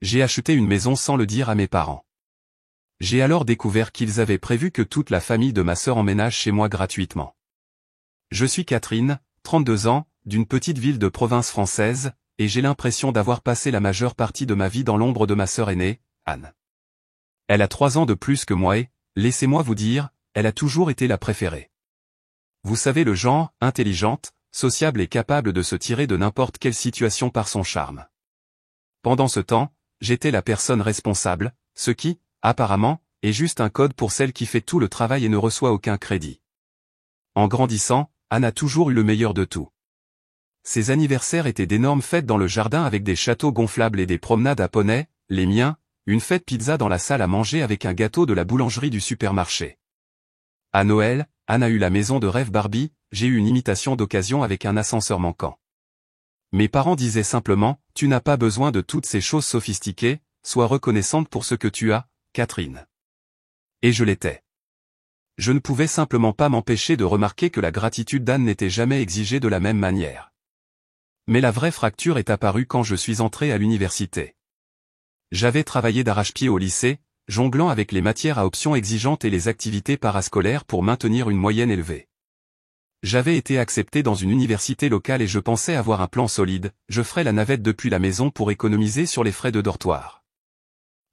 J'ai acheté une maison sans le dire à mes parents. J'ai alors découvert qu'ils avaient prévu que toute la famille de ma sœur emménage chez moi gratuitement. Je suis Catherine, 32 ans, d'une petite ville de province française, et j'ai l'impression d'avoir passé la majeure partie de ma vie dans l'ombre de ma sœur aînée, Anne. Elle a 3 ans de plus que moi et, laissez-moi vous dire, elle a toujours été la préférée. Vous savez le genre, intelligente, sociable et capable de se tirer de n'importe quelle situation par son charme. Pendant ce temps, j'étais la personne responsable, ce qui, apparemment, est juste un code pour celle qui fait tout le travail et ne reçoit aucun crédit. En grandissant, Anne a toujours eu le meilleur de tout. Ses anniversaires étaient d'énormes fêtes dans le jardin avec des châteaux gonflables et des promenades à poney, les miens, une fête pizza dans la salle à manger avec un gâteau de la boulangerie du supermarché. À Noël, Anne a eu la maison de rêve Barbie, j'ai eu une imitation d'occasion avec un ascenseur manquant. Mes parents disaient simplement, tu n'as pas besoin de toutes ces choses sophistiquées, sois reconnaissante pour ce que tu as, Catherine. Et je l'étais. Je ne pouvais simplement pas m'empêcher de remarquer que la gratitude d'Anne n'était jamais exigée de la même manière. Mais la vraie fracture est apparue quand je suis entré à l'université. J'avais travaillé d'arrache-pied au lycée, jonglant avec les matières à options exigeantes et les activités parascolaires pour maintenir une moyenne élevée. J'avais été accepté dans une université locale et je pensais avoir un plan solide, je ferais la navette depuis la maison pour économiser sur les frais de dortoir.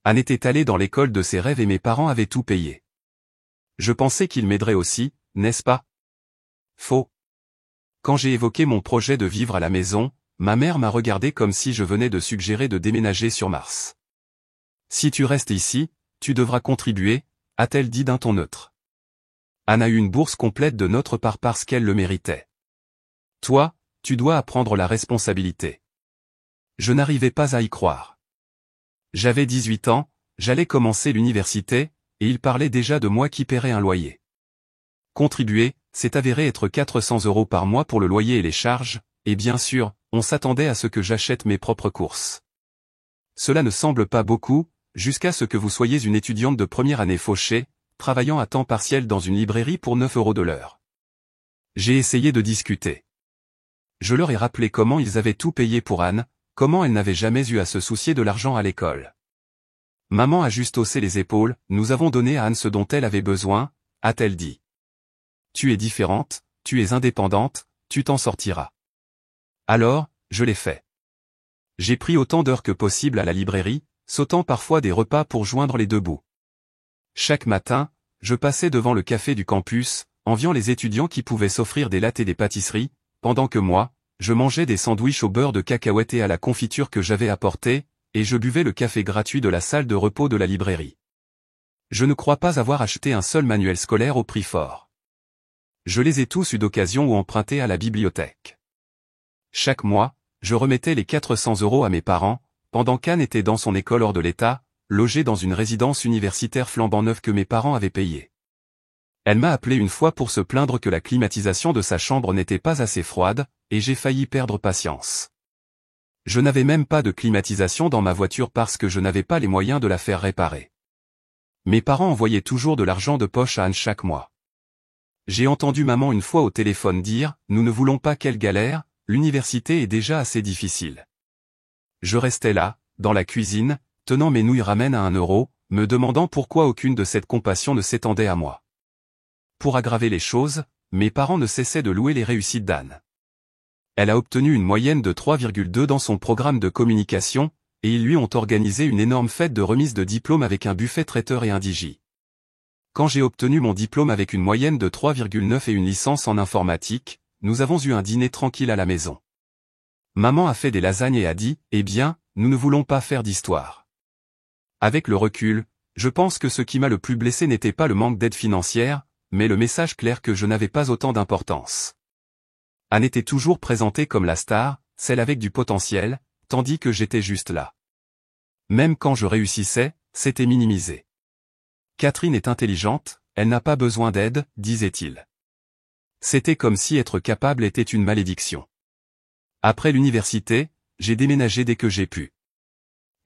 Anne était allée dans l'école de ses rêves et mes parents avaient tout payé. Je pensais qu'ils m'aideraient aussi, n'est-ce pas? Faux. Quand j'ai évoqué mon projet de vivre à la maison, ma mère m'a regardé comme si je venais de suggérer de déménager sur Mars. Si tu restes ici, tu devras contribuer, a-t-elle dit d'un ton neutre. Anne a eu une bourse complète de notre part parce qu'elle le méritait. Toi, tu dois apprendre la responsabilité. Je n'arrivais pas à y croire. J'avais 18 ans, j'allais commencer l'université, et il parlait déjà de moi qui paierais un loyer. Contribuer, c'est avéré être 400 € par mois pour le loyer et les charges, et bien sûr, on s'attendait à ce que j'achète mes propres courses. Cela ne semble pas beaucoup, jusqu'à ce que vous soyez une étudiante de première année fauchée, travaillant à temps partiel dans une librairie pour 9 € de l'heure. J'ai essayé de discuter. Je leur ai rappelé comment ils avaient tout payé pour Anne, comment elle n'avait jamais eu à se soucier de l'argent à l'école. Maman a juste haussé les épaules, nous avons donné à Anne ce dont elle avait besoin, a-t-elle dit. Tu es différente, tu es indépendante, tu t'en sortiras. Alors, je l'ai fait. J'ai pris autant d'heures que possible à la librairie, sautant parfois des repas pour joindre les deux bouts. Chaque matin, je passais devant le café du campus, enviant les étudiants qui pouvaient s'offrir des lattes et des pâtisseries, pendant que moi, je mangeais des sandwichs au beurre de cacahuètes et à la confiture que j'avais apportée, et je buvais le café gratuit de la salle de repos de la librairie. Je ne crois pas avoir acheté un seul manuel scolaire au prix fort. Je les ai tous eus d'occasion ou empruntés à la bibliothèque. Chaque mois, je remettais les 400 € à mes parents, pendant qu'Anne était dans son école hors de l'État, logée dans une résidence universitaire flambant neuve que mes parents avaient payée. Elle m'a appelé une fois pour se plaindre que la climatisation de sa chambre n'était pas assez froide, et j'ai failli perdre patience. Je n'avais même pas de climatisation dans ma voiture parce que je n'avais pas les moyens de la faire réparer. Mes parents envoyaient toujours de l'argent de poche à Anne chaque mois. J'ai entendu maman une fois au téléphone dire « Nous ne voulons pas qu'elle galère, l'université est déjà assez difficile. » Je restais là, dans la cuisine, tenant mes nouilles ramen à 1 €, me demandant pourquoi aucune de cette compassion ne s'étendait à moi. Pour aggraver les choses, mes parents ne cessaient de louer les réussites d'Anne. Elle a obtenu une moyenne de 3,2 dans son programme de communication, et ils lui ont organisé une énorme fête de remise de diplôme avec un buffet traiteur et un DJ. Quand j'ai obtenu mon diplôme avec une moyenne de 3,9 et une licence en informatique, nous avons eu un dîner tranquille à la maison. Maman a fait des lasagnes et a dit « Eh bien, nous ne voulons pas faire d'histoire. » Avec le recul, je pense que ce qui m'a le plus blessé n'était pas le manque d'aide financière, mais le message clair que je n'avais pas autant d'importance. Anne était toujours présentée comme la star, celle avec du potentiel, tandis que j'étais juste là. Même quand je réussissais, c'était minimisé. Catherine est intelligente, elle n'a pas besoin d'aide, disait-il. C'était comme si être capable était une malédiction. Après l'université, j'ai déménagé dès que j'ai pu.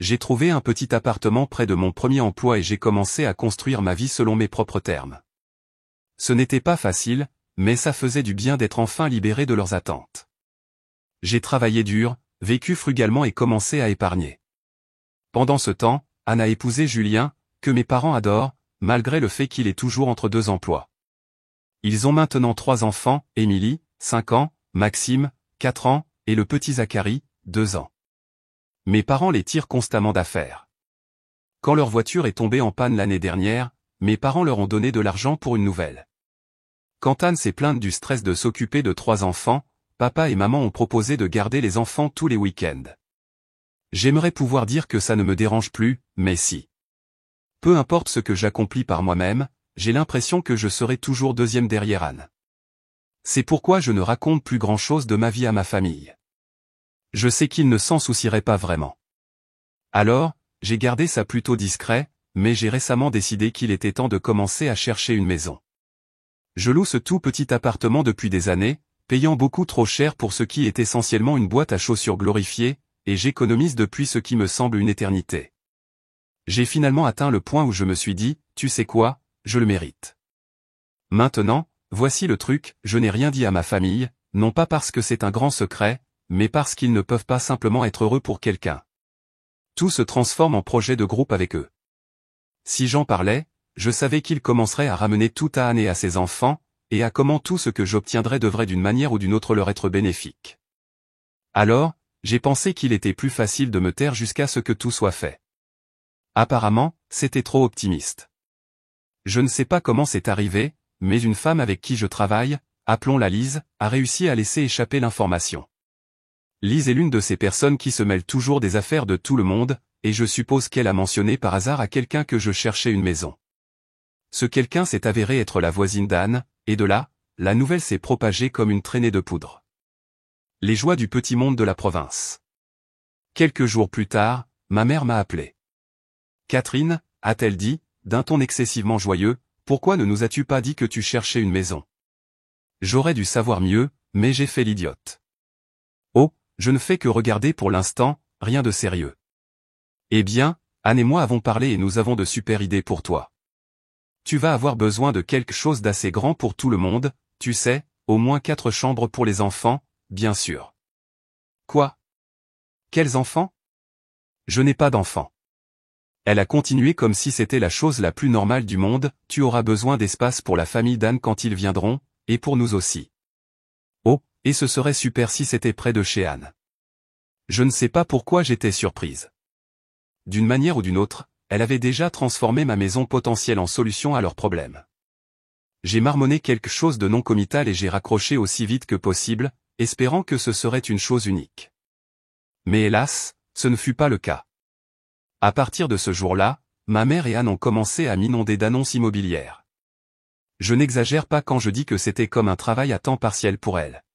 J'ai trouvé un petit appartement près de mon premier emploi et j'ai commencé à construire ma vie selon mes propres termes. Ce n'était pas facile, mais ça faisait du bien d'être enfin libéré de leurs attentes. J'ai travaillé dur, vécu frugalement et commencé à épargner. Pendant ce temps, Anne a épousé Julien, que mes parents adorent, malgré le fait qu'il est toujours entre deux emplois. Ils ont maintenant 3 enfants, Émilie, 5 ans, Maxime, 4 ans, et le petit Zachary, 2 ans. Mes parents les tirent constamment d'affaire. Quand leur voiture est tombée en panne l'année dernière, mes parents leur ont donné de l'argent pour une nouvelle. Quand Anne s'est plainte du stress de s'occuper de 3 enfants, papa et maman ont proposé de garder les enfants tous les week-ends. J'aimerais pouvoir dire que ça ne me dérange plus, mais si. Peu importe ce que j'accomplis par moi-même, j'ai l'impression que je serai toujours deuxième derrière Anne. C'est pourquoi je ne raconte plus grand-chose de ma vie à ma famille. Je sais qu'ils ne s'en soucieraient pas vraiment. Alors, j'ai gardé ça plutôt discret, mais j'ai récemment décidé qu'il était temps de commencer à chercher une maison. Je loue ce tout petit appartement depuis des années, payant beaucoup trop cher pour ce qui est essentiellement une boîte à chaussures glorifiée, et j'économise depuis ce qui me semble une éternité. J'ai finalement atteint le point où je me suis dit, tu sais quoi, je le mérite. Maintenant, voici le truc, je n'ai rien dit à ma famille, non pas parce que c'est un grand secret, mais parce qu'ils ne peuvent pas simplement être heureux pour quelqu'un. Tout se transforme en projet de groupe avec eux. Si j'en parlais, je savais qu'ils commenceraient à ramener tout à Anne et à ses enfants, et à comment tout ce que j'obtiendrais devrait d'une manière ou d'une autre leur être bénéfique. Alors, j'ai pensé qu'il était plus facile de me taire jusqu'à ce que tout soit fait. Apparemment, c'était trop optimiste. Je ne sais pas comment c'est arrivé, mais une femme avec qui je travaille, appelons-la Lise, a réussi à laisser échapper l'information. Lise est l'une de ces personnes qui se mêlent toujours des affaires de tout le monde, et je suppose qu'elle a mentionné par hasard à quelqu'un que je cherchais une maison. Ce quelqu'un s'est avéré être la voisine d'Anne, et de là, la nouvelle s'est propagée comme une traînée de poudre. Les joies du petit monde de la province. Quelques jours plus tard, ma mère m'a appelé. « Catherine, a-t-elle dit, d'un ton excessivement joyeux, pourquoi ne nous as-tu pas dit que tu cherchais une maison ? J'aurais dû savoir mieux, mais j'ai fait l'idiote. Oh, je ne fais que regarder pour l'instant, rien de sérieux. Eh bien, Anne et moi avons parlé et nous avons de super idées pour toi. Tu vas avoir besoin de quelque chose d'assez grand pour tout le monde, tu sais, au moins 4 chambres pour les enfants, bien sûr. Quoi ? Quels enfants ? Je n'ai pas d'enfants. Elle a continué comme si c'était la chose la plus normale du monde, tu auras besoin d'espace pour la famille d'Anne quand ils viendront, et pour nous aussi. Oh, et ce serait super si c'était près de chez Anne. Je ne sais pas pourquoi j'étais surprise. D'une manière ou d'une autre, elle avait déjà transformé ma maison potentielle en solution à leurs problèmes. J'ai marmonné quelque chose de non committal et j'ai raccroché aussi vite que possible, espérant que ce serait une chose unique. Mais hélas, ce ne fut pas le cas. À partir de ce jour-là, ma mère et Anne ont commencé à m'inonder d'annonces immobilières. Je n'exagère pas quand je dis que c'était comme un travail à temps partiel pour elles.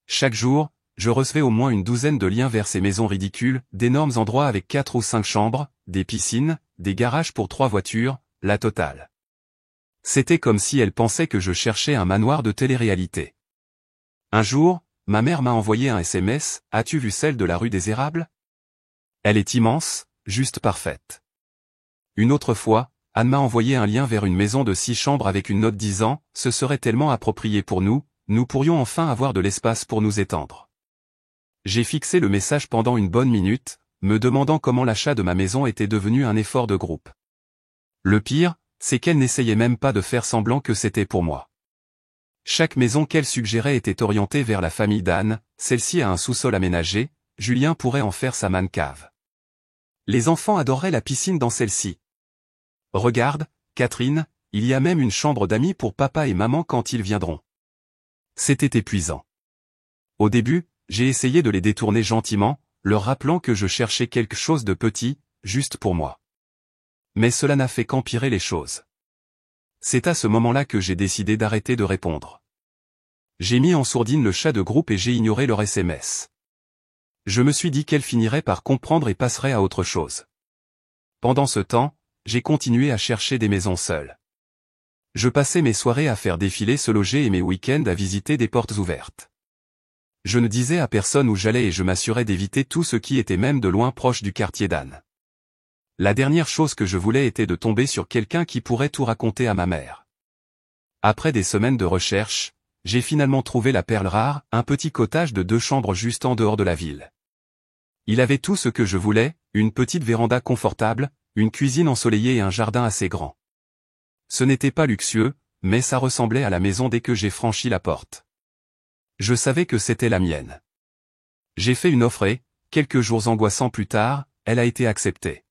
Chaque jour, je recevais au moins une douzaine de liens vers ces maisons ridicules, d'énormes endroits avec 4 ou 5 chambres, des piscines, des garages pour 3 voitures, la totale. C'était comme si elle pensait que je cherchais un manoir de télé-réalité. Un jour, ma mère m'a envoyé un SMS, « As-tu vu celle de la rue des Érables ? Elle est immense, juste parfaite. » Une autre fois, Anne m'a envoyé un lien vers une maison de 6 chambres avec une note disant, « Ce serait tellement approprié pour nous, nous pourrions enfin avoir de l'espace pour nous étendre. » J'ai fixé le message pendant une bonne minute, me demandant comment l'achat de ma maison était devenu un effort de groupe. Le pire, c'est qu'elle n'essayait même pas de faire semblant que c'était pour moi. Chaque maison qu'elle suggérait était orientée vers la famille d'Anne, celle-ci a un sous-sol aménagé, Julien pourrait en faire sa man cave. Les enfants adoreraient la piscine dans celle-ci. Regarde, Catherine, il y a même une chambre d'amis pour papa et maman quand ils viendront. C'était épuisant. Au début, j'ai essayé de les détourner gentiment, leur rappelant que je cherchais quelque chose de petit, juste pour moi. Mais cela n'a fait qu'empirer les choses. C'est à ce moment-là que j'ai décidé d'arrêter de répondre. J'ai mis en sourdine le chat de groupe et j'ai ignoré leur SMS. Je me suis dit qu'elle finirait par comprendre et passerait à autre chose. Pendant ce temps, j'ai continué à chercher des maisons seules. Je passais mes soirées à faire défiler Se Loger et mes week-ends à visiter des portes ouvertes. Je ne disais à personne où j'allais et je m'assurais d'éviter tout ce qui était même de loin proche du quartier d'Anne. La dernière chose que je voulais était de tomber sur quelqu'un qui pourrait tout raconter à ma mère. Après des semaines de recherche, j'ai finalement trouvé la perle rare, un petit cottage de 2 chambres juste en dehors de la ville. Il avait tout ce que je voulais, une petite véranda confortable, une cuisine ensoleillée et un jardin assez grand. Ce n'était pas luxueux, mais ça ressemblait à la maison dès que j'ai franchi la porte. Je savais que c'était la mienne. J'ai fait une offre et, quelques jours angoissants plus tard, elle a été acceptée.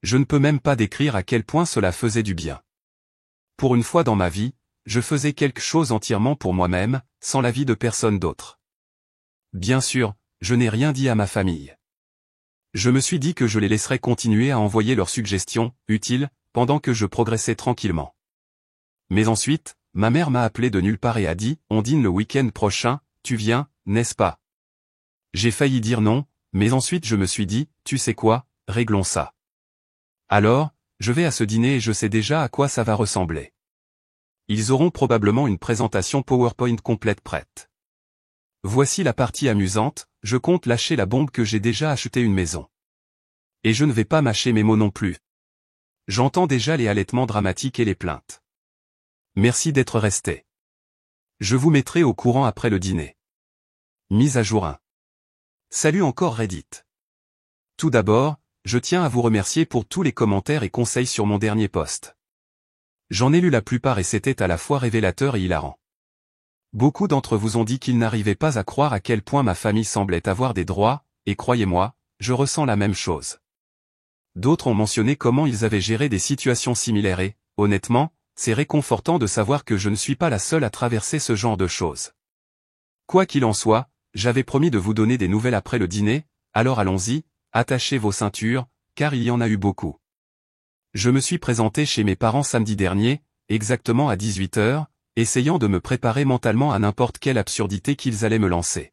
Je ne peux même pas décrire à quel point cela faisait du bien. Pour une fois dans ma vie, je faisais quelque chose entièrement pour moi-même, sans l'avis de personne d'autre. Bien sûr, je n'ai rien dit à ma famille. Je me suis dit que je les laisserais continuer à envoyer leurs suggestions, utiles, pendant que je progressais tranquillement. Mais ensuite, ma mère m'a appelé de nulle part et a dit « On dîne le week-end prochain, tu viens, n'est-ce pas ?» J'ai failli dire non, mais ensuite je me suis dit « Tu sais quoi, réglons ça. » Alors, je vais à ce dîner et je sais déjà à quoi ça va ressembler. Ils auront probablement une présentation PowerPoint complète prête. Voici la partie amusante, je compte lâcher la bombe que j'ai déjà acheté une maison. Et je ne vais pas mâcher mes mots non plus. J'entends déjà les halètements dramatiques et les plaintes. Merci d'être resté. Je vous mettrai au courant après le dîner. Mise à jour 1. Salut encore Reddit. Tout d'abord, je tiens à vous remercier pour tous les commentaires et conseils sur mon dernier post. J'en ai lu la plupart et c'était à la fois révélateur et hilarant. Beaucoup d'entre vous ont dit qu'ils n'arrivaient pas à croire à quel point ma famille semblait avoir des droits, et croyez-moi, je ressens la même chose. D'autres ont mentionné comment ils avaient géré des situations similaires et, honnêtement, c'est réconfortant de savoir que je ne suis pas la seule à traverser ce genre de choses. Quoi qu'il en soit, j'avais promis de vous donner des nouvelles après le dîner, alors allons-y, attachez vos ceintures, car il y en a eu beaucoup. Je me suis présenté chez mes parents samedi dernier, exactement à 18 h, essayant de me préparer mentalement à n'importe quelle absurdité qu'ils allaient me lancer.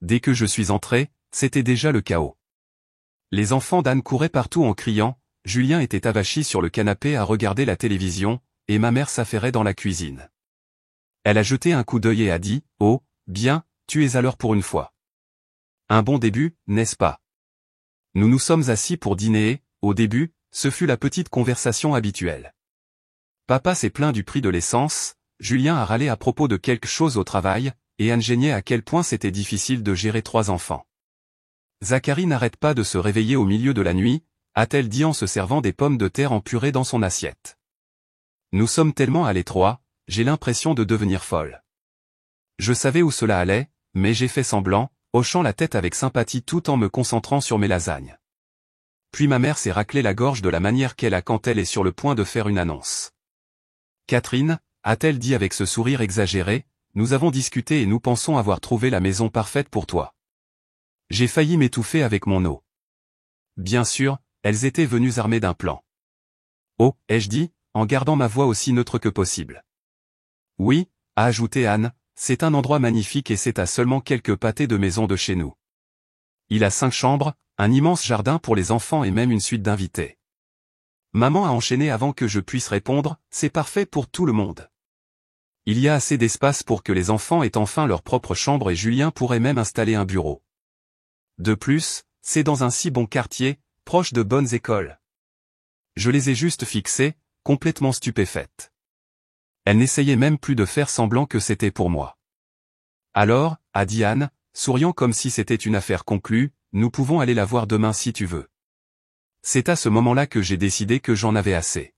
Dès que je suis entré, c'était déjà le chaos. Les enfants d'Anne couraient partout en criant, Julien était avachi sur le canapé à regarder la télévision, et ma mère s'affairait dans la cuisine. Elle a jeté un coup d'œil et a dit, « Oh, bien, tu es à l'heure pour une fois. » Un bon début, n'est-ce pas? Nous nous sommes assis pour dîner et, au début, ce fut la petite conversation habituelle. Papa s'est plaint du prix de l'essence, Julien a râlé à propos de quelque chose au travail, et Anne geignait à quel point c'était difficile de gérer 3 enfants. Zacharie n'arrête pas de se réveiller au milieu de la nuit, a-t-elle dit en se servant des pommes de terre en purée dans son assiette. Nous sommes tellement à l'étroit, j'ai l'impression de devenir folle. Je savais où cela allait, mais j'ai fait semblant, hochant la tête avec sympathie tout en me concentrant sur mes lasagnes. Puis ma mère s'est raclé la gorge de la manière qu'elle a quand elle est sur le point de faire une annonce. Catherine, a-t-elle dit avec ce sourire exagéré, nous avons discuté et nous pensons avoir trouvé la maison parfaite pour toi. J'ai failli m'étouffer avec mon eau. Bien sûr, elles étaient venues armées d'un plan. Oh, ai-je dit, en gardant ma voix aussi neutre que possible. Oui, a ajouté Anne, c'est un endroit magnifique et c'est à seulement quelques pâtés de maison de chez nous. Il a 5 chambres, un immense jardin pour les enfants et même une suite d'invités. Maman a enchaîné avant que je puisse répondre, c'est parfait pour tout le monde. Il y a assez d'espace pour que les enfants aient enfin leur propre chambre et Julien pourrait même installer un bureau. De plus, c'est dans un si bon quartier, proche de bonnes écoles. Je les ai juste fixées, complètement stupéfaites. Elle n'essayait même plus de faire semblant que c'était pour moi. Alors, a dit Anne, souriant comme si c'était une affaire conclue, nous pouvons aller la voir demain si tu veux. C'est à ce moment-là que j'ai décidé que j'en avais assez.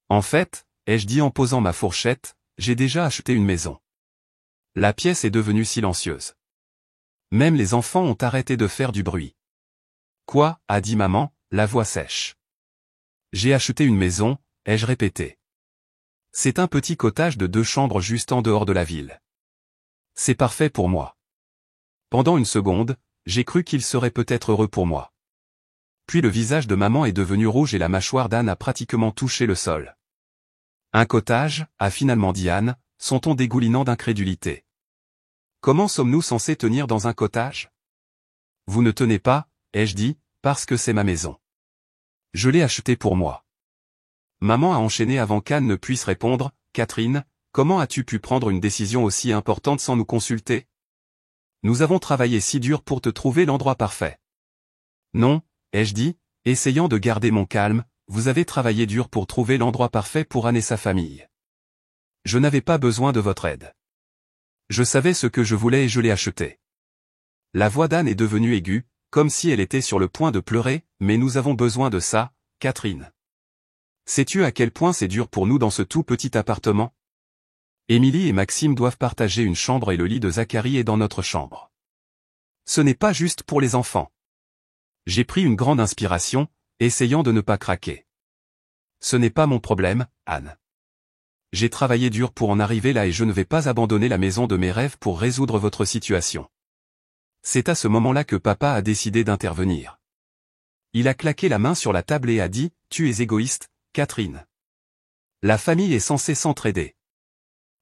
En fait, ai-je dit en posant ma fourchette, j'ai déjà acheté une maison. La pièce est devenue silencieuse. Même les enfants ont arrêté de faire du bruit. Quoi, a dit maman, la voix sèche. J'ai acheté une maison, ai-je répété. C'est un petit cottage de 2 chambres juste en dehors de la ville. C'est parfait pour moi. Pendant une seconde, j'ai cru qu'il serait peut-être heureux pour moi. Puis le visage de maman est devenu rouge et la mâchoire d'Anne a pratiquement touché le sol. Un cottage, a finalement dit Anne, son ton dégoulinant d'incrédulité. Comment sommes-nous censés tenir dans un cottage? Vous ne tenez pas, ai-je dit, parce que c'est ma maison. Je l'ai achetée pour moi. Maman a enchaîné avant qu'Anne ne puisse répondre, Catherine, comment as-tu pu prendre une décision aussi importante sans nous consulter? Nous avons travaillé si dur pour te trouver l'endroit parfait. Non, ai-je dit, essayant de garder mon calme, vous avez travaillé dur pour trouver l'endroit parfait pour Anne et sa famille. Je n'avais pas besoin de votre aide. Je savais ce que je voulais et je l'ai acheté. La voix d'Anne est devenue aiguë, comme si elle était sur le point de pleurer, mais nous avons besoin de ça, Catherine. Sais-tu à quel point c'est dur pour nous dans ce tout petit appartement? Émilie et Maxime doivent partager une chambre et le lit de Zacharie est dans notre chambre. Ce n'est pas juste pour les enfants. J'ai pris une grande inspiration, essayant de ne pas craquer. Ce n'est pas mon problème, Anne. J'ai travaillé dur pour en arriver là et je ne vais pas abandonner la maison de mes rêves pour résoudre votre situation. C'est à ce moment-là que papa a décidé d'intervenir. Il a claqué la main sur la table et a dit, « Tu es égoïste, Catherine. La famille est censée s'entraider.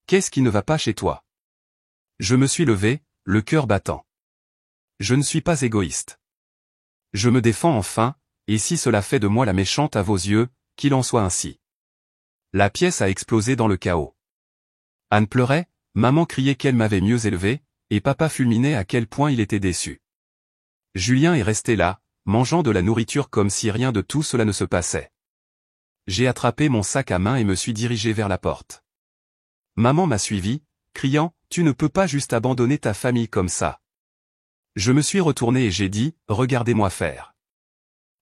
Qu'est-ce qui ne va pas chez toi ?» Je me suis levé, le cœur battant. Je ne suis pas égoïste. Je me défends enfin, et si cela fait de moi la méchante à vos yeux, qu'il en soit ainsi. La pièce a explosé dans le chaos. Anne pleurait, maman criait qu'elle m'avait mieux élevé, et papa fulminait à quel point il était déçu. Julien est resté là, mangeant de la nourriture comme si rien de tout cela ne se passait. J'ai attrapé mon sac à main et me suis dirigé vers la porte. Maman m'a suivi, criant, « Tu ne peux pas juste abandonner ta famille comme ça. » Je me suis retourné et j'ai dit, « Regardez-moi faire. »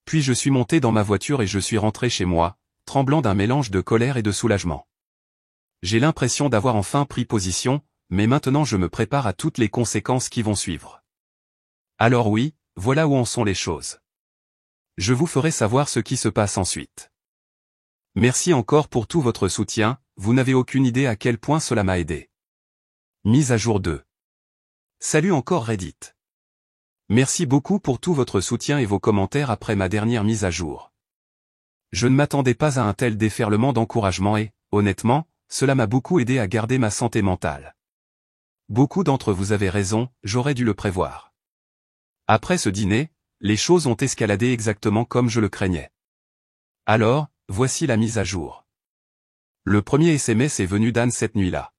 Puis je suis monté dans ma voiture et je suis rentré chez moi, tremblant d'un mélange de colère et de soulagement. J'ai l'impression d'avoir enfin pris position, mais maintenant je me prépare à toutes les conséquences qui vont suivre. Alors oui, voilà où en sont les choses. Je vous ferai savoir ce qui se passe ensuite. Merci encore pour tout votre soutien, vous n'avez aucune idée à quel point cela m'a aidé. Mise à jour 2. Salut encore Reddit. Merci beaucoup pour tout votre soutien et vos commentaires après ma dernière mise à jour. Je ne m'attendais pas à un tel déferlement d'encouragement et, honnêtement, cela m'a beaucoup aidé à garder ma santé mentale. Beaucoup d'entre vous avez raison, j'aurais dû le prévoir. Après ce dîner, les choses ont escaladé exactement comme je le craignais. Alors, voici la mise à jour. Le premier SMS est venu d'Anne cette nuit-là.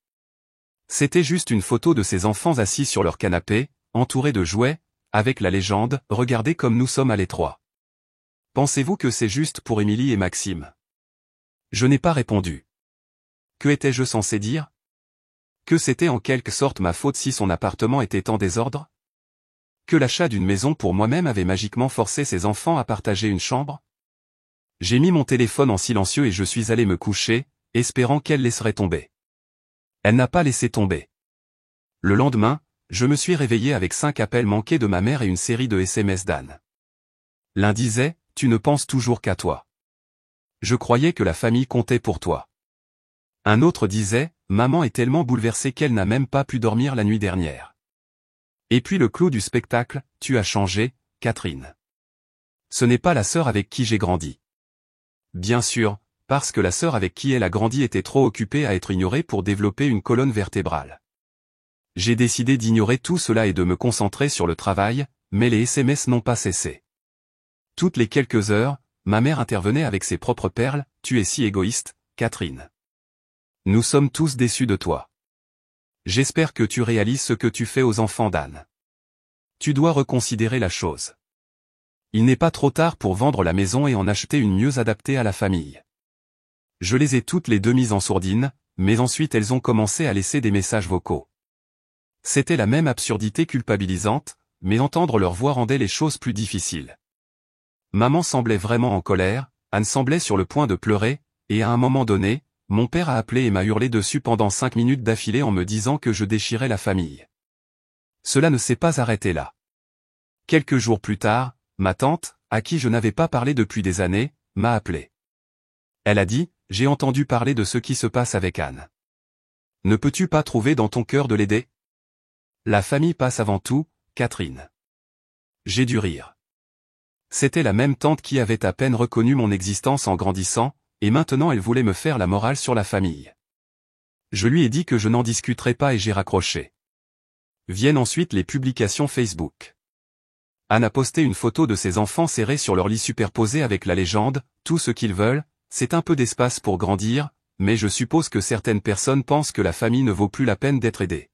C'était juste une photo de ses enfants assis sur leur canapé, entourés de jouets, avec la légende « Regardez comme nous sommes à l'étroit ». Pensez-vous que c'est juste pour Émilie et Maxime? Je n'ai pas répondu. Que étais-je censé dire? Que c'était en quelque sorte ma faute si son appartement était en désordre? Que l'achat d'une maison pour moi-même avait magiquement forcé ses enfants à partager une chambre? J'ai mis mon téléphone en silencieux et je suis allé me coucher, espérant qu'elle laisserait tomber. Elle n'a pas laissé tomber. Le lendemain, je me suis réveillé avec 5 appels manqués de ma mère et une série de SMS d'Anne. L'un disait, « Tu ne penses toujours qu'à toi. Je croyais que la famille comptait pour toi. » Un autre disait, « Maman est tellement bouleversée qu'elle n'a même pas pu dormir la nuit dernière. » Et puis le clou du spectacle, « Tu as changé, Catherine. Ce n'est pas la sœur avec qui j'ai grandi. » Bien sûr, parce que la sœur avec qui elle a grandi était trop occupée à être ignorée pour développer une colonne vertébrale. J'ai décidé d'ignorer tout cela et de me concentrer sur le travail, mais les SMS n'ont pas cessé. Toutes les quelques heures, ma mère intervenait avec ses propres perles, « Tu es si égoïste, Catherine. Nous sommes tous déçus de toi. J'espère que tu réalises ce que tu fais aux enfants d'Anne. Tu dois reconsidérer la chose. Il n'est pas trop tard pour vendre la maison et en acheter une mieux adaptée à la famille. » Je les ai toutes les deux mises en sourdine, mais ensuite elles ont commencé à laisser des messages vocaux. C'était la même absurdité culpabilisante, mais entendre leur voix rendait les choses plus difficiles. Maman semblait vraiment en colère, Anne semblait sur le point de pleurer, et à un moment donné, mon père a appelé et m'a hurlé dessus pendant 5 minutes d'affilée en me disant que je déchirais la famille. Cela ne s'est pas arrêté là. Quelques jours plus tard, ma tante, à qui je n'avais pas parlé depuis des années, m'a appelé. Elle a dit, « J'ai entendu parler de ce qui se passe avec Anne. Ne peux-tu pas trouver dans ton cœur de l'aider? La famille passe avant tout, Catherine. » J'ai dû rire. C'était la même tante qui avait à peine reconnu mon existence en grandissant, et maintenant elle voulait me faire la morale sur la famille. Je lui ai dit que je n'en discuterais pas et j'ai raccroché. Viennent ensuite les publications Facebook. Anne a posté une photo de ses enfants serrés sur leur lit superposé avec la légende, « Tout ce qu'ils veulent, c'est un peu d'espace pour grandir », mais je suppose que certaines personnes pensent que la famille ne vaut plus la peine d'être aidée.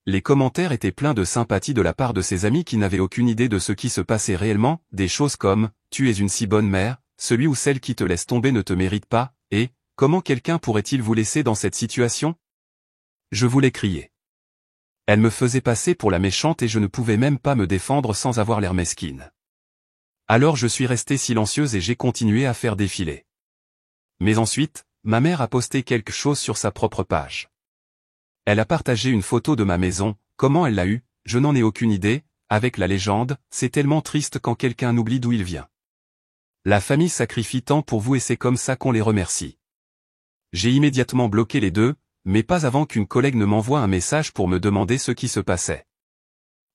Les commentaires étaient pleins de sympathie de la part de ses amis qui n'avaient aucune idée de ce qui se passait réellement, des choses comme « Tu es une si bonne mère, celui ou celle qui te laisse tomber ne te mérite pas » et « Comment quelqu'un pourrait-il vous laisser dans cette situation ?» Je voulais crier. Elle me faisait passer pour la méchante et je ne pouvais même pas me défendre sans avoir l'air mesquine. Alors je suis restée silencieuse et j'ai continué à faire défiler. Mais ensuite, ma mère a posté quelque chose sur sa propre page. Elle a partagé une photo de ma maison, comment elle l'a eue, je n'en ai aucune idée, avec la légende, c'est tellement triste quand quelqu'un oublie d'où il vient. La famille sacrifie tant pour vous et c'est comme ça qu'on les remercie. J'ai immédiatement bloqué les deux, mais pas avant qu'une collègue ne m'envoie un message pour me demander ce qui se passait.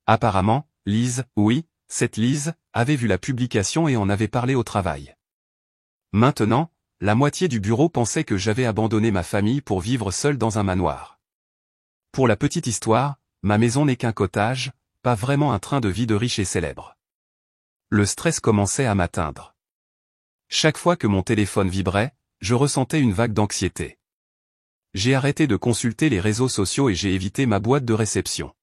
Apparemment, Lise, oui, cette Lise, avait vu la publication et en avait parlé au travail. Maintenant, la moitié du bureau pensait que j'avais abandonné ma famille pour vivre seul dans un manoir. Pour la petite histoire, ma maison n'est qu'un cottage, pas vraiment un train de vie de riche et célèbre. Le stress commençait à m'atteindre. Chaque fois que mon téléphone vibrait, je ressentais une vague d'anxiété. J'ai arrêté de consulter les réseaux sociaux et j'ai évité ma boîte de réception.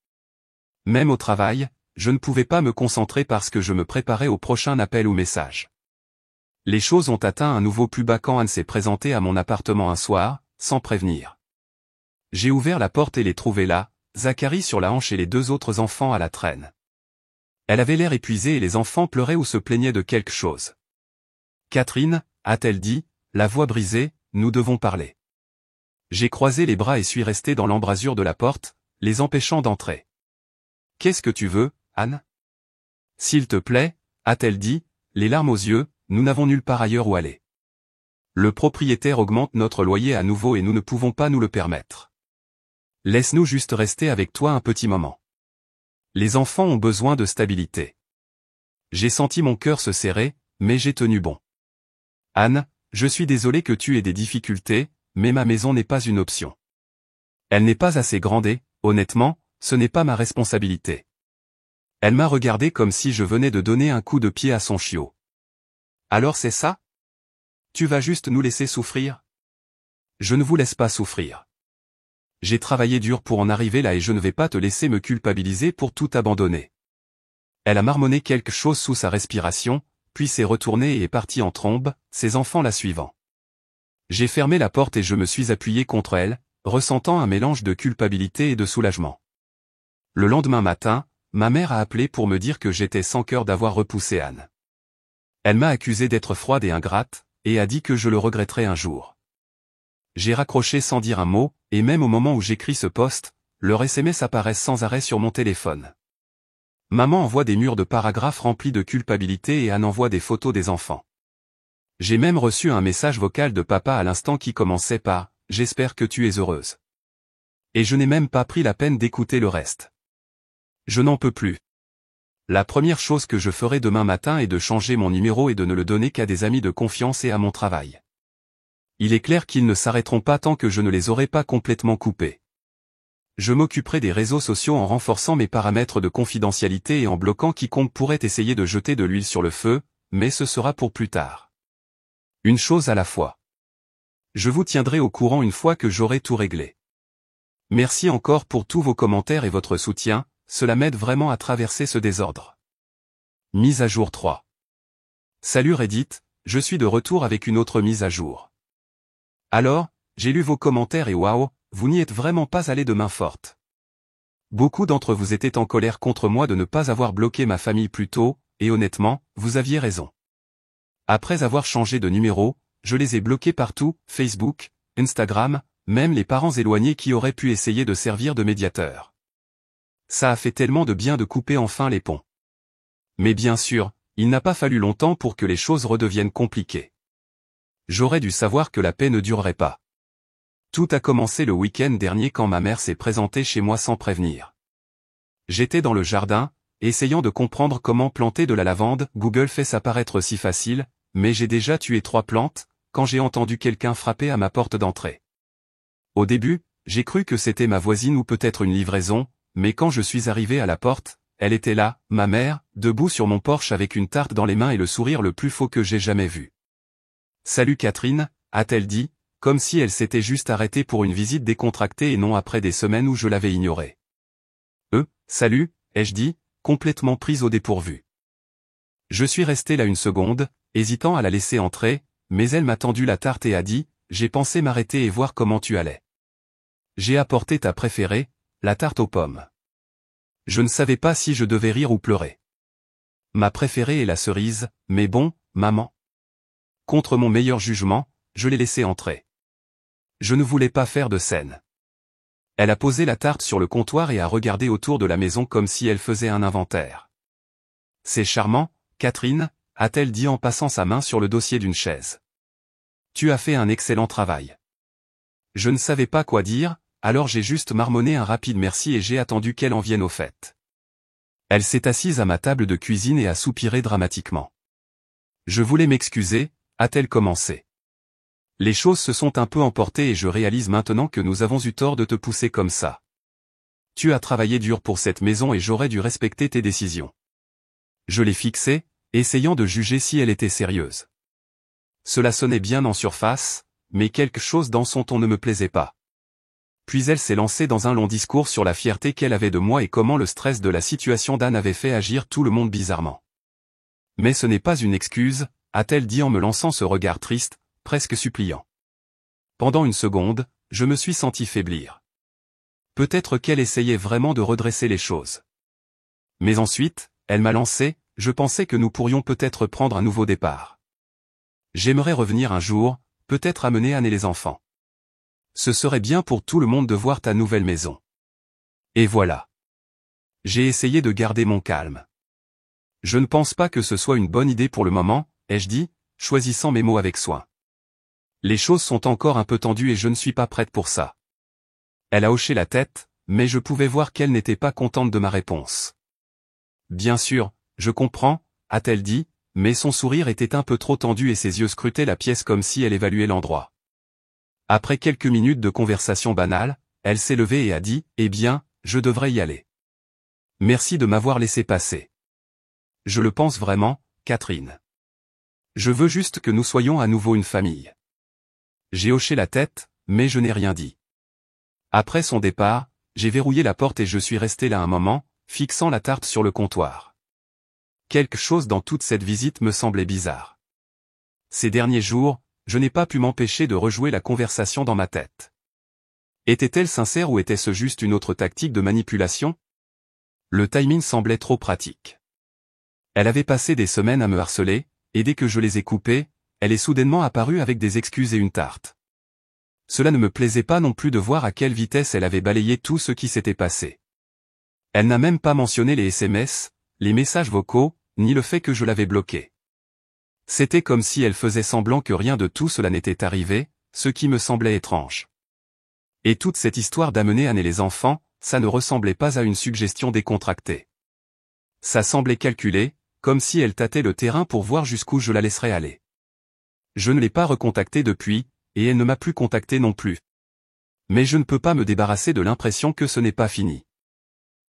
Même au travail, je ne pouvais pas me concentrer parce que je me préparais au prochain appel ou message. Les choses ont atteint un nouveau plus bas quand Anne s'est présentée à mon appartement un soir, sans prévenir. J'ai ouvert la porte et l'ai trouvée là, Zacharie sur la hanche et les deux autres enfants à la traîne. Elle avait l'air épuisée et les enfants pleuraient ou se plaignaient de quelque chose. « Catherine » a-t-elle dit, la voix brisée, « nous devons parler. » J'ai croisé les bras et suis resté dans l'embrasure de la porte, les empêchant d'entrer. « Qu'est-ce que tu veux, Anne ? » « S'il te plaît, » a-t-elle dit, les larmes aux yeux, nous n'avons nulle part ailleurs où aller. Le propriétaire augmente notre loyer à nouveau et nous ne pouvons pas nous le permettre. Laisse-nous juste rester avec toi un petit moment. Les enfants ont besoin de stabilité. J'ai senti mon cœur se serrer, mais j'ai tenu bon. Anne, je suis désolé que tu aies des difficultés, mais ma maison n'est pas une option. Elle n'est pas assez grande et, honnêtement, ce n'est pas ma responsabilité. Elle m'a regardé comme si je venais de donner un coup de pied à son chiot. Alors c'est ça ? Tu vas juste nous laisser souffrir ? Je ne vous laisse pas souffrir. J'ai travaillé dur pour en arriver là et je ne vais pas te laisser me culpabiliser pour tout abandonner. Elle a marmonné quelque chose sous sa respiration, puis s'est retournée et est partie en trombe, ses enfants la suivant. J'ai fermé la porte et je me suis appuyé contre elle, ressentant un mélange de culpabilité et de soulagement. Le lendemain matin, ma mère a appelé pour me dire que j'étais sans cœur d'avoir repoussé Anne. Elle m'a accusé d'être froide et ingrate, et a dit que je le regretterais un jour. J'ai raccroché sans dire un mot, et même au moment où j'écris ce post, leurs SMS apparaissent sans arrêt sur mon téléphone. Maman envoie des murs de paragraphes remplis de culpabilité et Anne envoie des photos des enfants. J'ai même reçu un message vocal de papa à l'instant qui commençait par « J'espère que tu es heureuse ». Et je n'ai même pas pris la peine d'écouter le reste. Je n'en peux plus. La première chose que je ferai demain matin est de changer mon numéro et de ne le donner qu'à des amis de confiance et à mon travail. Il est clair qu'ils ne s'arrêteront pas tant que je ne les aurai pas complètement coupés. Je m'occuperai des réseaux sociaux en renforçant mes paramètres de confidentialité et en bloquant quiconque pourrait essayer de jeter de l'huile sur le feu, mais ce sera pour plus tard. Une chose à la fois. Je vous tiendrai au courant une fois que j'aurai tout réglé. Merci encore pour tous vos commentaires et votre soutien, cela m'aide vraiment à traverser ce désordre. Mise à jour 3. Salut Reddit, je suis de retour avec une autre mise à jour. Alors, j'ai lu vos commentaires et waouh, vous n'y êtes vraiment pas allé de main forte. Beaucoup d'entre vous étaient en colère contre moi de ne pas avoir bloqué ma famille plus tôt, et honnêtement, vous aviez raison. Après avoir changé de numéro, je les ai bloqués partout, Facebook, Instagram, même les parents éloignés qui auraient pu essayer de servir de médiateurs. Ça a fait tellement de bien de couper enfin les ponts. Mais bien sûr, il n'a pas fallu longtemps pour que les choses redeviennent compliquées. J'aurais dû savoir que la paix ne durerait pas. Tout a commencé le week-end dernier quand ma mère s'est présentée chez moi sans prévenir. J'étais dans le jardin, essayant de comprendre comment planter de la lavande, Google fait ça paraître si facile, mais j'ai déjà tué 3 plantes, quand j'ai entendu quelqu'un frapper à ma porte d'entrée. Au début, j'ai cru que c'était ma voisine ou peut-être une livraison, mais quand je suis arrivé à la porte, elle était là, ma mère, debout sur mon porche avec une tarte dans les mains et le sourire le plus faux que j'ai jamais vu. « Salut Catherine », a-t-elle dit, comme si elle s'était juste arrêtée pour une visite décontractée et non après des semaines où je l'avais ignorée. « Salut », ai-je dit, complètement prise au dépourvu. Je suis resté là une seconde, hésitant à la laisser entrer, mais elle m'a tendu la tarte et a dit, « J'ai pensé m'arrêter et voir comment tu allais. J'ai apporté ta préférée, la tarte aux pommes. » Je ne savais pas si je devais rire ou pleurer. Ma préférée est la cerise, mais bon, maman. Contre mon meilleur jugement, je l'ai laissée entrer. Je ne voulais pas faire de scène. Elle a posé la tarte sur le comptoir et a regardé autour de la maison comme si elle faisait un inventaire. C'est charmant, Catherine, a-t-elle dit en passant sa main sur le dossier d'une chaise. Tu as fait un excellent travail. Je ne savais pas quoi dire, alors j'ai juste marmonné un rapide merci et j'ai attendu qu'elle en vienne au fait. Elle s'est assise à ma table de cuisine et a soupiré dramatiquement. Je voulais m'excuser, a-t-elle commencé. Les choses se sont un peu emportées et je réalise maintenant que nous avons eu tort de te pousser comme ça. Tu as travaillé dur pour cette maison et j'aurais dû respecter tes décisions. Je l'ai fixée, essayant de juger si elle était sérieuse. Cela sonnait bien en surface, mais quelque chose dans son ton ne me plaisait pas. Puis elle s'est lancée dans un long discours sur la fierté qu'elle avait de moi et comment le stress de la situation d'Anne avait fait agir tout le monde bizarrement. Mais ce n'est pas une excuse, a-t-elle dit en me lançant ce regard triste, presque suppliant. Pendant une seconde, je me suis senti faiblir. Peut-être qu'elle essayait vraiment de redresser les choses. Mais ensuite, elle m'a lancé, je pensais que nous pourrions peut-être prendre un nouveau départ. J'aimerais revenir un jour, peut-être amener Anne et les enfants. Ce serait bien pour tout le monde de voir ta nouvelle maison. Et voilà. J'ai essayé de garder mon calme. Je ne pense pas que ce soit une bonne idée pour le moment, ai-je dit, choisissant mes mots avec soin. Les choses sont encore un peu tendues et je ne suis pas prête pour ça. Elle a hoché la tête, mais je pouvais voir qu'elle n'était pas contente de ma réponse. Bien sûr, je comprends, a-t-elle dit, mais son sourire était un peu trop tendu et ses yeux scrutaient la pièce comme si elle évaluait l'endroit. Après quelques minutes de conversation banale, elle s'est levée et a dit « Eh bien, je devrais y aller. Merci de m'avoir laissé passer. Je le pense vraiment, Catherine. Je veux juste que nous soyons à nouveau une famille. » J'ai hoché la tête, mais je n'ai rien dit. Après son départ, j'ai verrouillé la porte et je suis resté là un moment, fixant la tarte sur le comptoir. Quelque chose dans toute cette visite me semblait bizarre. Ces derniers jours, je n'ai pas pu m'empêcher de rejouer la conversation dans ma tête. Était-elle sincère ou était-ce juste une autre tactique de manipulation? Le timing semblait trop pratique. Elle avait passé des semaines à me harceler, et dès que je les ai coupées, elle est soudainement apparue avec des excuses et une tarte. Cela ne me plaisait pas non plus de voir à quelle vitesse elle avait balayé tout ce qui s'était passé. Elle n'a même pas mentionné les SMS, les messages vocaux, ni le fait que je l'avais bloquée. C'était comme si elle faisait semblant que rien de tout cela n'était arrivé, ce qui me semblait étrange. Et toute cette histoire d'amener Anne et les enfants, ça ne ressemblait pas à une suggestion décontractée. Ça semblait calculé, comme si elle tâtait le terrain pour voir jusqu'où je la laisserais aller. Je ne l'ai pas recontactée depuis, et elle ne m'a plus contacté non plus. Mais je ne peux pas me débarrasser de l'impression que ce n'est pas fini.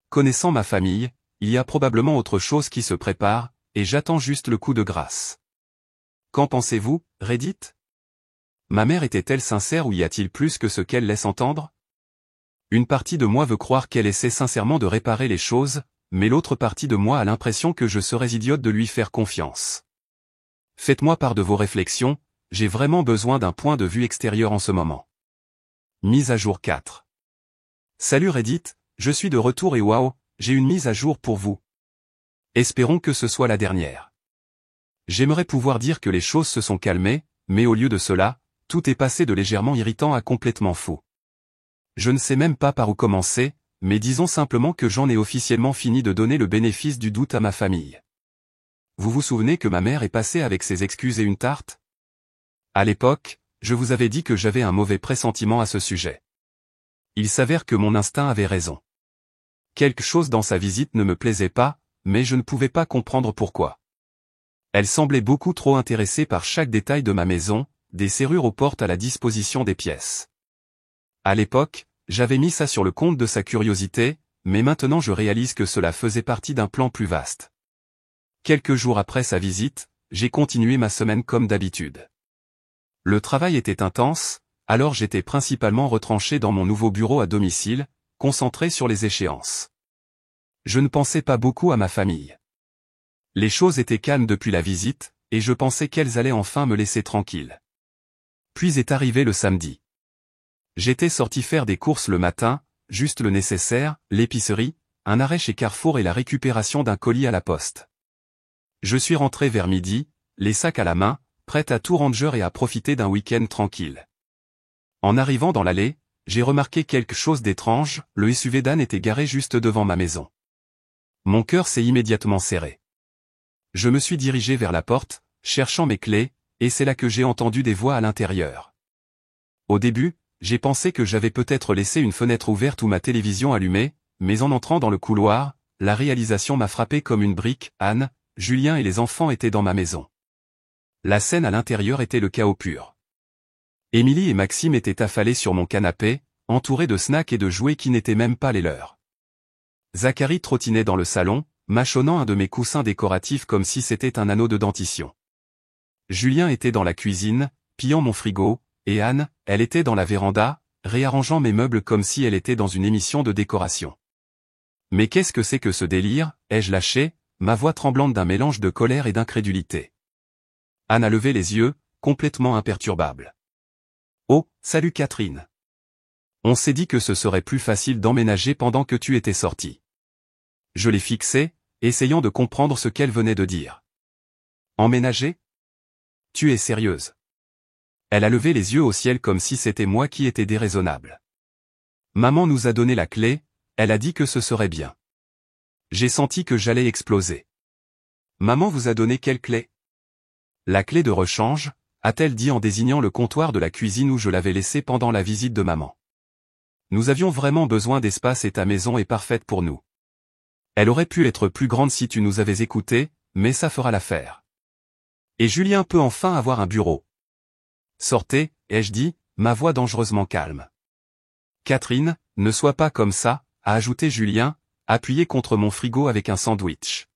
Connaissant ma famille, il y a probablement autre chose qui se prépare, et j'attends juste le coup de grâce. Qu'en pensez-vous, Reddit? Ma mère était-elle sincère ou y a-t-il plus que ce qu'elle laisse entendre? Une partie de moi veut croire qu'elle essaie sincèrement de réparer les choses, mais l'autre partie de moi a l'impression que je serais idiote de lui faire confiance. Faites-moi part de vos réflexions, j'ai vraiment besoin d'un point de vue extérieur en ce moment. Mise à jour 4. Salut Reddit, je suis de retour et waouh, j'ai une mise à jour pour vous. Espérons que ce soit la dernière. J'aimerais pouvoir dire que les choses se sont calmées, mais au lieu de cela, tout est passé de légèrement irritant à complètement fou. Je ne sais même pas par où commencer, mais disons simplement que j'en ai officiellement fini de donner le bénéfice du doute à ma famille. Vous vous souvenez que ma mère est passée avec ses excuses et une tarte? À l'époque, je vous avais dit que j'avais un mauvais pressentiment à ce sujet. Il s'avère que mon instinct avait raison. Quelque chose dans sa visite ne me plaisait pas, mais je ne pouvais pas comprendre pourquoi. Elle semblait beaucoup trop intéressée par chaque détail de ma maison, des serrures aux portes à la disposition des pièces. À l'époque, j'avais mis ça sur le compte de sa curiosité, mais maintenant je réalise que cela faisait partie d'un plan plus vaste. Quelques jours après sa visite, j'ai continué ma semaine comme d'habitude. Le travail était intense, alors j'étais principalement retranché dans mon nouveau bureau à domicile, concentré sur les échéances. Je ne pensais pas beaucoup à ma famille. Les choses étaient calmes depuis la visite, et je pensais qu'elles allaient enfin me laisser tranquille. Puis est arrivé le samedi. J'étais sorti faire des courses le matin, juste le nécessaire, l'épicerie, un arrêt chez Carrefour et la récupération d'un colis à la poste. Je suis rentré vers midi, les sacs à la main, prête à tout ranger et à profiter d'un week-end tranquille. En arrivant dans l'allée, j'ai remarqué quelque chose d'étrange, le SUV d'Anne était garé juste devant ma maison. Mon cœur s'est immédiatement serré. Je me suis dirigé vers la porte, cherchant mes clés, et c'est là que j'ai entendu des voix à l'intérieur. Au début, j'ai pensé que j'avais peut-être laissé une fenêtre ouverte ou ma télévision allumée, mais en entrant dans le couloir, la réalisation m'a frappé comme une brique. Anne, Julien et les enfants étaient dans ma maison. La scène à l'intérieur était le chaos pur. Émilie et Maxime étaient affalés sur mon canapé, entourés de snacks et de jouets qui n'étaient même pas les leurs. Zacharie trottinait dans le salon, mâchonnant un de mes coussins décoratifs comme si c'était un anneau de dentition. Julien était dans la cuisine, pillant mon frigo, et Anne, elle était dans la véranda, réarrangeant mes meubles comme si elle était dans une émission de décoration. Mais qu'est-ce que c'est que ce délire, ai-je lâché, ma voix tremblante d'un mélange de colère et d'incrédulité. Anne a levé les yeux, complètement imperturbable. Oh, salut Catherine. On s'est dit que ce serait plus facile d'emménager pendant que tu étais sortie. Je l'ai fixée, essayant de comprendre ce qu'elle venait de dire. Emménager ? Tu es sérieuse ? Elle a levé les yeux au ciel comme si c'était moi qui étais déraisonnable. Maman nous a donné la clé, elle a dit que ce serait bien. J'ai senti que j'allais exploser. Maman vous a donné quelle clé ? La clé de rechange, a-t-elle dit en désignant le comptoir de la cuisine où je l'avais laissé pendant la visite de maman. Nous avions vraiment besoin d'espace et ta maison est parfaite pour nous. Elle aurait pu être plus grande si tu nous avais écoutés, mais ça fera l'affaire. Et Julien peut enfin avoir un bureau. Sortez, ai-je dit, ma voix dangereusement calme. Catherine, ne sois pas comme ça, a ajouté Julien, appuyé contre mon frigo avec un sandwich.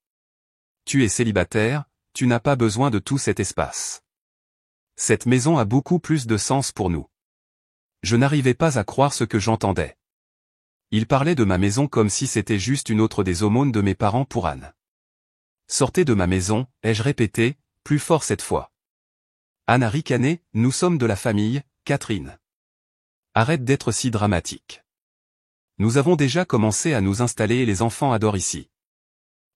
Tu es célibataire, tu n'as pas besoin de tout cet espace. Cette maison a beaucoup plus de sens pour nous. Je n'arrivais pas à croire ce que j'entendais. Il parlait de ma maison comme si c'était juste une autre des aumônes de mes parents pour Anne. Sortez de ma maison, ai-je répété, plus fort cette fois. Anne a ricané, nous sommes de la famille, Catherine. Arrête d'être si dramatique. Nous avons déjà commencé à nous installer et les enfants adorent ici.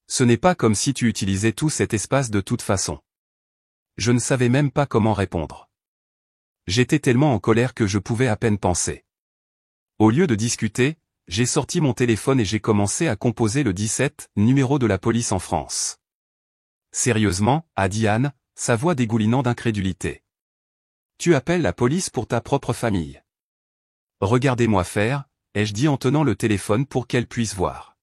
Ce n'est pas comme si tu utilisais tout cet espace de toute façon. Je ne savais même pas comment répondre. J'étais tellement en colère que je pouvais à peine penser. Au lieu de discuter, j'ai sorti mon téléphone et j'ai commencé à composer le 17, numéro de la police en France. Sérieusement, a dit Anne, sa voix dégoulinant d'incrédulité. Tu appelles la police pour ta propre famille. Regardez-moi faire, ai-je dit en tenant le téléphone pour qu'elle puisse voir.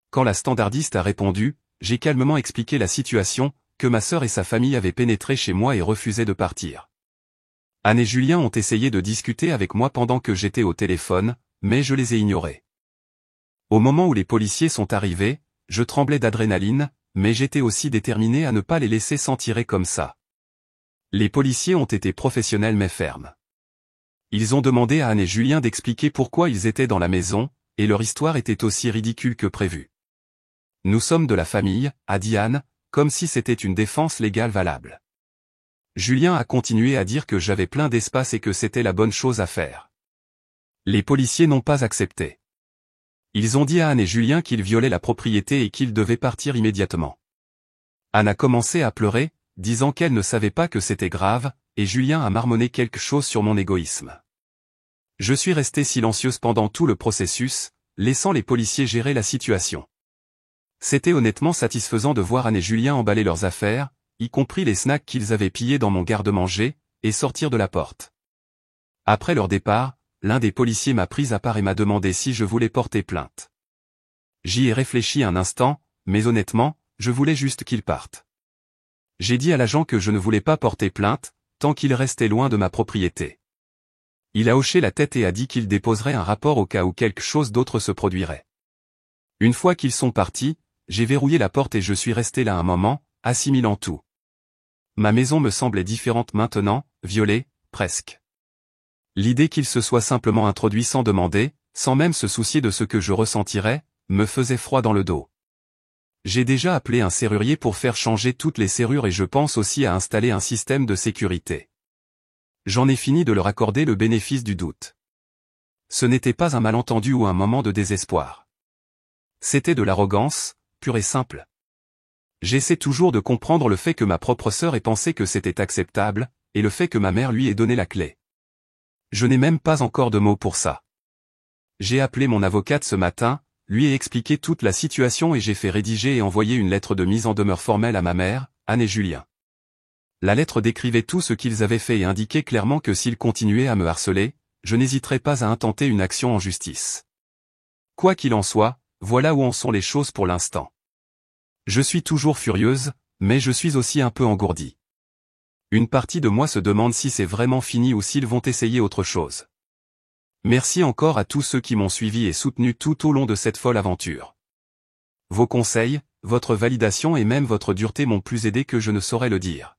Quand la standardiste a répondu, j'ai calmement expliqué la situation, que ma sœur et sa famille avaient pénétré chez moi et refusaient de partir. Anne et Julien ont essayé de discuter avec moi pendant que j'étais au téléphone, mais je les ai ignorés. Au moment où les policiers sont arrivés, je tremblais d'adrénaline, mais j'étais aussi déterminé à ne pas les laisser s'en tirer comme ça. Les policiers ont été professionnels mais fermes. Ils ont demandé à Anne et Julien d'expliquer pourquoi ils étaient dans la maison, et leur histoire était aussi ridicule que prévu. Nous sommes de la famille, a dit Anne, comme si c'était une défense légale valable. Julien a continué à dire que j'avais plein d'espace et que c'était la bonne chose à faire. Les policiers n'ont pas accepté. Ils ont dit à Anne et Julien qu'ils violaient la propriété et qu'ils devaient partir immédiatement. Anne a commencé à pleurer, disant qu'elle ne savait pas que c'était grave, et Julien a marmonné quelque chose sur mon égoïsme. Je suis resté silencieuse pendant tout le processus, laissant les policiers gérer la situation. C'était honnêtement satisfaisant de voir Anne et Julien emballer leurs affaires, y compris les snacks qu'ils avaient pillés dans mon garde-manger, et sortir de la porte. Après leur départ, l'un des policiers m'a prise à part et m'a demandé si je voulais porter plainte. J'y ai réfléchi un instant, mais honnêtement, je voulais juste qu'ils partent. J'ai dit à l'agent que je ne voulais pas porter plainte, tant qu'il restait loin de ma propriété. Il a hoché la tête et a dit qu'il déposerait un rapport au cas où quelque chose d'autre se produirait. Une fois qu'ils sont partis, j'ai verrouillé la porte et je suis resté là un moment, assimilant tout. Ma maison me semblait différente maintenant, violée, presque. L'idée qu'il se soit simplement introduit sans demander, sans même se soucier de ce que je ressentirais, me faisait froid dans le dos. J'ai déjà appelé un serrurier pour faire changer toutes les serrures et je pense aussi à installer un système de sécurité. J'en ai fini de leur accorder le bénéfice du doute. Ce n'était pas un malentendu ou un moment de désespoir. C'était de l'arrogance, pure et simple. J'essaie toujours de comprendre le fait que ma propre sœur ait pensé que c'était acceptable, et le fait que ma mère lui ait donné la clé. Je n'ai même pas encore de mots pour ça. J'ai appelé mon avocate ce matin, lui ai expliqué toute la situation et j'ai fait rédiger et envoyer une lettre de mise en demeure formelle à ma mère, Anne et Julien. La lettre décrivait tout ce qu'ils avaient fait et indiquait clairement que s'ils continuaient à me harceler, je n'hésiterais pas à intenter une action en justice. Quoi qu'il en soit, voilà où en sont les choses pour l'instant. Je suis toujours furieuse, mais je suis aussi un peu engourdie. Une partie de moi se demande si c'est vraiment fini ou s'ils vont essayer autre chose. Merci encore à tous ceux qui m'ont suivi et soutenu tout au long de cette folle aventure. Vos conseils, votre validation et même votre dureté m'ont plus aidé que je ne saurais le dire.